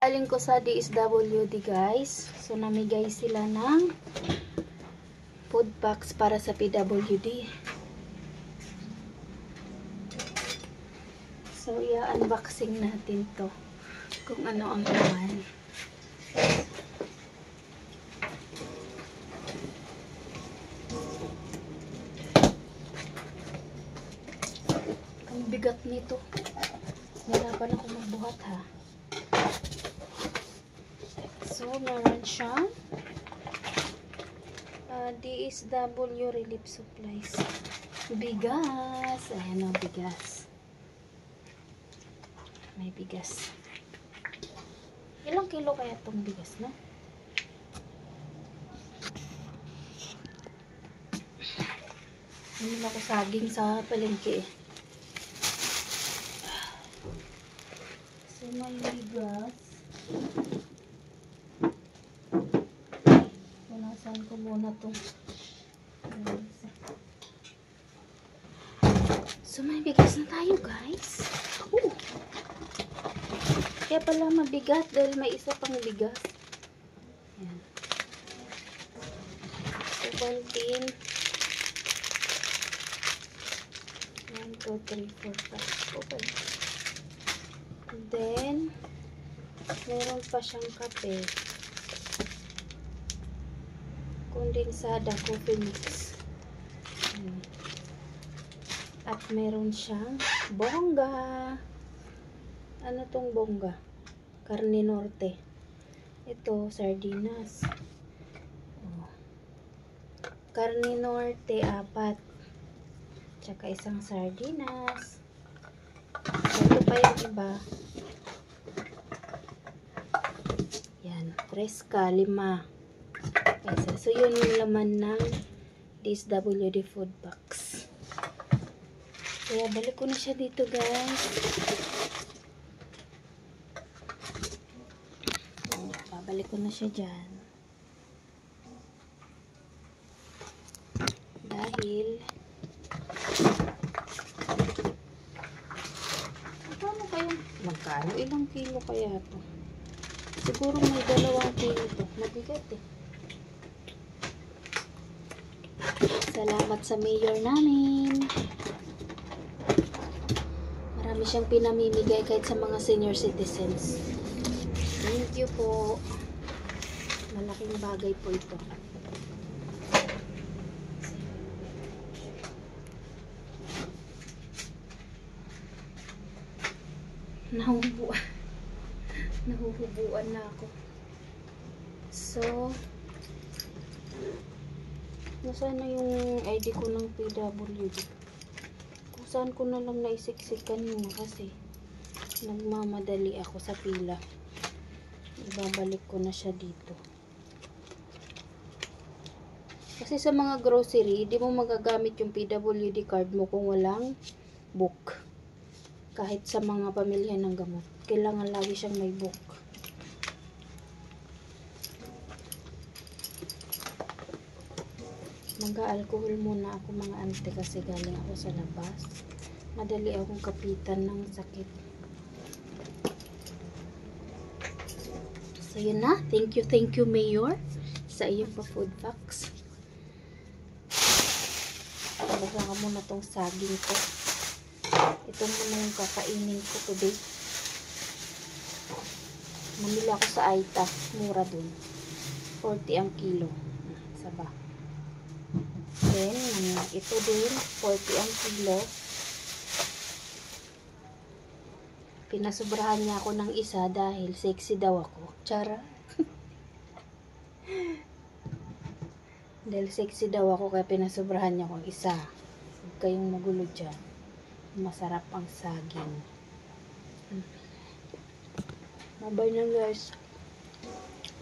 Galing ko sa DSWD guys. So namigay sila ng food packs para sa PWD. So i-unboxing natin to. Kung ano ang laman. Ang bigat nito. Nahirapan ako magbuhat ha. So, meron siyang DSW Relief Supplies. Bigas. Ayan o, bigas. May bigas. Ilang kilo kaya itong bigas, no? Hindi ako saging sa palengke eh. So, may bigas. Punasan ko muna itong so, may bigas na tayo, guys. Kaya pala mabigat dahil may isa pang bigas. Ayan. So, contain 1, 2, 3, 4, 5. Open. And then, meron pa siyang kape. Kondensada coffee mix. At meron siyang bongga. Ano tong bongga? Carne Norte. Ito, sardinas. Oh. Carne Norte, 4. Tsaka isang sardinas. Ito pa yung iba. Yan, Fresca, 5. So, yun yung laman ng DSWD food box. Kaya, balik ko na siya dito, guys. Babalik ko na siya dyan. Dahil, magkano? Ilang kilo kaya to? Siguro may 2 kilo to. Mabigat eh. Salamat sa mayor namin. Marami siyang pinamimigay kahit sa mga senior citizens. Thank you po. Malaking bagay po ito. Nahuhubuan na ako. So, nasaan na yung ID ko ng PWD? Kung saan ko na lang naisiksikan yun kasi nagmamadali ako sa pila. Ibabalik ko na siya dito. Kasi sa mga grocery, di mo magagamit yung PWD card mo kung walang book. Kahit sa mga pamilya ng gamot, kailangan lagi siyang may book. Mag-alcohol muna ako mga ante kasi galing ako sa labas. Madali akong kapitan ng sakit. So yun na. Thank you Mayor sa iyong pa-food packs. Talaga ka muna tong saging ko. Ito muna yung kakainin ko today. Namili ako sa Aita. Mura dun. 40 ang kilo. Saba. Then, ito din. 40 ang kilo. Pinasubrahan niya ako ng isa dahil sexy daw ako. Chara. Dahil sexy daw ako kaya pinasubrahan niya akong isa. Huwag kayong magulo dyan. Masarap ang saging. Bye-bye na guys.